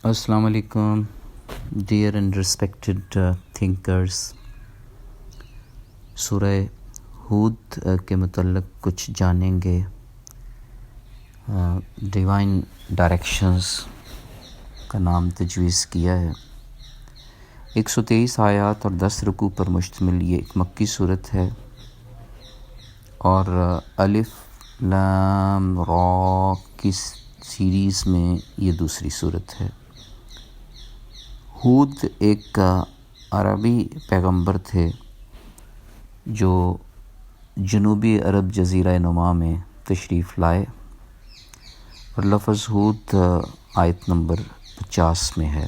السلام علیکم dear and respected thinkers. سورہ ہود کے متعلق کچھ جانیں گے. ڈیوائن ڈائریکشنز کا نام تجویز کیا ہے. 123 آیات اور 10 رکوع پر مشتمل یہ ایک مکی صورت ہے اور الف لام را کی سیریز میں یہ دوسری صورت ہے. ہود ایک عربی پیغمبر تھے جو جنوبی عرب جزیرہ نما میں تشریف لائے اور لفظ ہود آیت نمبر 50 میں ہے.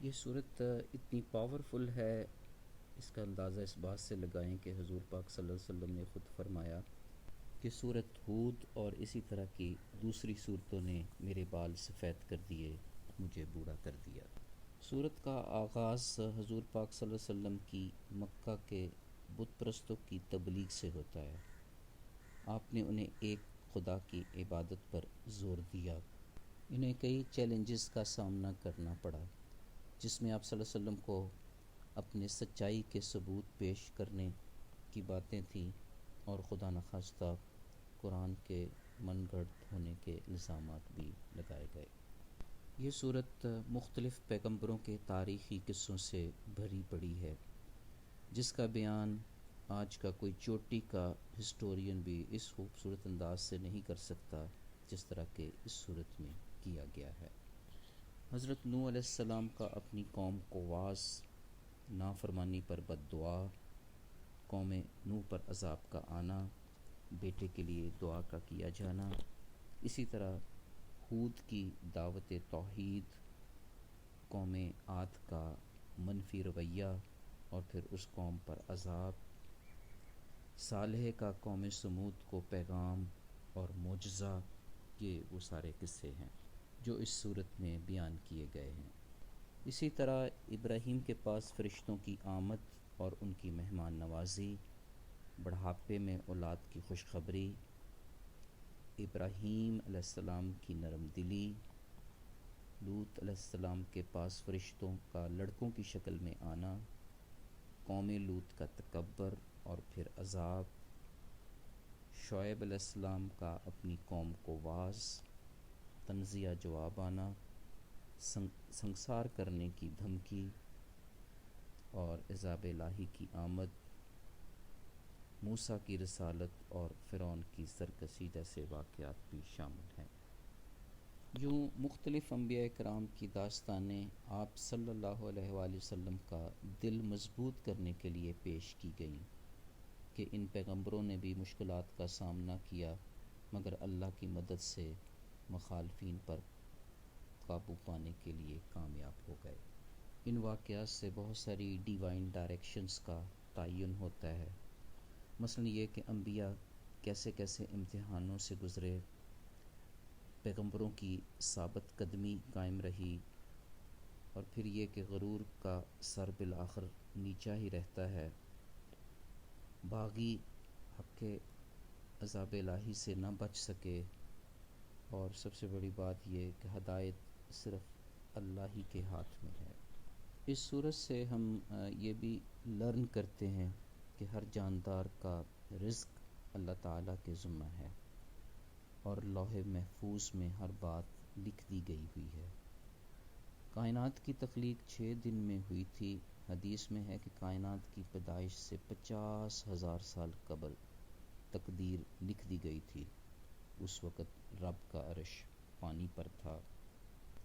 یہ صورت اتنی پاورفل ہے، اس کا اندازہ اس بات سے لگائیں کہ حضور پاک صلی اللہ علیہ وسلم نے خود فرمایا کہ صورت ہود اور اسی طرح کی دوسری صورتوں نے میرے بال سفید کر دیے، مجھے بوڑھا کر دیا. صورت کا آغاز حضور پاک صلی اللہ علیہ وسلم کی مکہ کے بت پرستوں کی تبلیغ سے ہوتا ہے. آپ نے انہیں ایک خدا کی عبادت پر زور دیا. انہیں کئی چیلنجز کا سامنا کرنا پڑا جس میں آپ صلی اللہ علیہ وسلم کو اپنے سچائی کے ثبوت پیش کرنے کی باتیں تھیں اور خدا نخواستہ قرآن کے من گھڑت ہونے کے الزامات بھی لگائے گئے. یہ صورت مختلف پیغمبروں کے تاریخی قصوں سے بھری پڑی ہے جس کا بیان آج کا کوئی چوٹی کا ہسٹورین بھی اس خوبصورت انداز سے نہیں کر سکتا جس طرح کہ اس صورت میں کیا گیا ہے. حضرت نوح علیہ السلام کا اپنی قوم کو واعظ، نافرمانی پر بد دعا، قوم نوح پر عذاب کا آنا، بیٹے کے لیے دعا کا کیا جانا. اسی طرح ہود کی دعوت توحید، قوم عاد کا منفی رویہ اور پھر اس قوم پر عذاب، صالح کا قوم سمود کو پیغام اور معجزہ، یہ وہ سارے قصے ہیں جو اس صورت میں بیان کیے گئے ہیں. اسی طرح ابراہیم کے پاس فرشتوں کی آمد اور ان کی مہمان نوازی، بڑھاپے میں اولاد کی خوشخبری، ابراہیم علیہ السلام کی نرم دلی، لوط علیہ السلام کے پاس فرشتوں کا لڑکوں کی شکل میں آنا، قوم لوط کا تکبر اور پھر عذاب، شعیب علیہ السلام کا اپنی قوم کو واعظ، تنزیہ جواب آنا، سنگسار کرنے کی دھمکی اور عذاب الہی کی آمد، موسیٰ کی رسالت اور فرعون کی سرکشی جیسے واقعات بھی شامل ہیں. یوں مختلف انبیاء کرام کی داستانیں آپ صلی اللہ علیہ وآلہ وسلم کا دل مضبوط کرنے کے لیے پیش کی گئیں کہ ان پیغمبروں نے بھی مشکلات کا سامنا کیا مگر اللہ کی مدد سے مخالفین پر قابو پانے کے لیے کامیاب ہو گئے. ان واقعات سے بہت ساری ڈیوائن ڈائریکشنز کا تعین ہوتا ہے، مثلا یہ کہ انبیاء کیسے کیسے امتحانوں سے گزرے، پیغمبروں کی ثابت قدمی قائم رہی، اور پھر یہ کہ غرور کا سر بالآخر نیچا ہی رہتا ہے، باغی حق کے عذاب الہی سے نہ بچ سکے، اور سب سے بڑی بات یہ کہ ہدایت صرف اللہ ہی کے ہاتھ میں ہے. اس صورت سے ہم یہ بھی لرن کرتے ہیں کہ ہر جاندار کا رزق اللہ تعالیٰ کے ذمہ ہے اور لوح محفوظ میں ہر بات لکھ دی گئی ہوئی ہے. کائنات کی تخلیق 6 دن میں ہوئی تھی. حدیث میں ہے کہ کائنات کی پیدائش سے 50,000 سال قبل تقدیر لکھ دی گئی تھی. اس وقت رب کا عرش پانی پر تھا.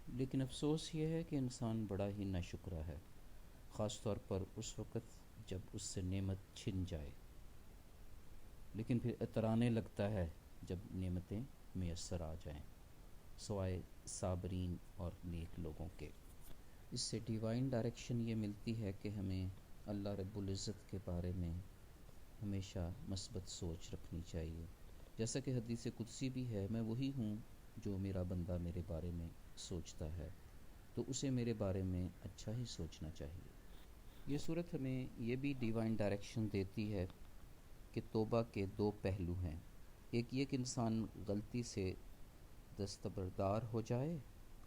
لیکن افسوس یہ ہے کہ انسان بڑا ہی ناشکرا ہے، خاص طور پر اس وقت جب اس سے نعمت چھن جائے، لیکن پھر اترانے لگتا ہے جب نعمتیں میسر آ جائیں، سوائے صابرین اور نیک لوگوں کے. اس سے ڈیوائن ڈائریکشن یہ ملتی ہے کہ ہمیں اللہ رب العزت کے بارے میں ہمیشہ مثبت سوچ رکھنی چاہیے. جیسا کہ حدیث قدسی بھی ہے، میں وہی ہوں جو میرا بندہ میرے بارے میں سوچتا ہے، تو اسے میرے بارے میں اچھا ہی سوچنا چاہیے. یہ صورت ہمیں یہ بھی ڈیوائن ڈائریکشن دیتی ہے کہ توبہ کے 2 پہلو ہیں. ایک یہ کہ انسان غلطی سے دستبردار ہو جائے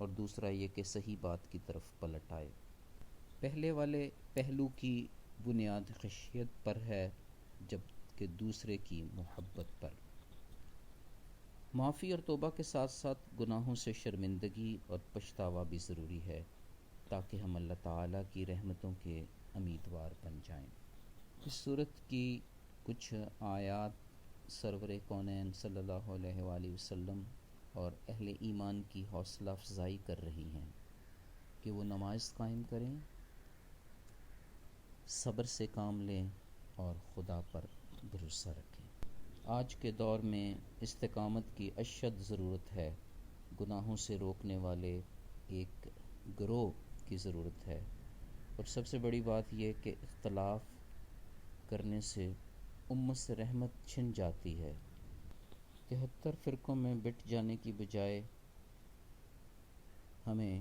اور دوسرا یہ کہ صحیح بات کی طرف پلٹ آئے۔ پہلے والے پہلو کی بنیاد خشیت پر ہے، جبکہ دوسرے کی محبت پر۔ معافی اور توبہ کے ساتھ ساتھ گناہوں سے شرمندگی اور پچھتاوا بھی ضروری ہے، تاکہ ہم اللہ تعالیٰ کی رحمتوں کے امیدوار بن جائیں۔ اس صورت کی کچھ آیات سرور کونین صلی اللہ علیہ وآلہ وسلم اور اہل ایمان کی حوصلہ افزائی کر رہی ہیں کہ وہ نماز قائم کریں، صبر سے کام لیں اور خدا پر بھروسہ رکھیں۔ آج کے دور میں استقامت کی اشد ضرورت ہے۔ گناہوں سے روکنے والے ایک گروہ کی ضرورت ہے، اور سب سے بڑی بات یہ کہ اختلاف کرنے سے امت سے رحمت چھن جاتی ہے۔ 73 فرقوں میں بٹ جانے کی بجائے ہمیں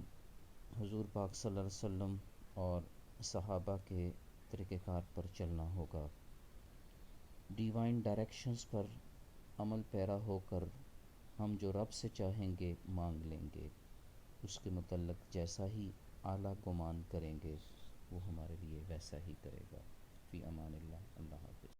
حضور پاک صلی اللہ علیہ وسلم اور صحابہ کے طریقہ کار پر چلنا ہوگا۔ ڈیوائن ڈائریکشنز پر عمل پیرا ہو کر ہم جو رب سے چاہیں گے مانگ لیں گے، اس کے متعلق جیسا ہی اعلیٰ گمان کریں گے وہ ہمارے لیے ویسا ہی کرے گا۔ فی امان اللہ، اللہ حافظ۔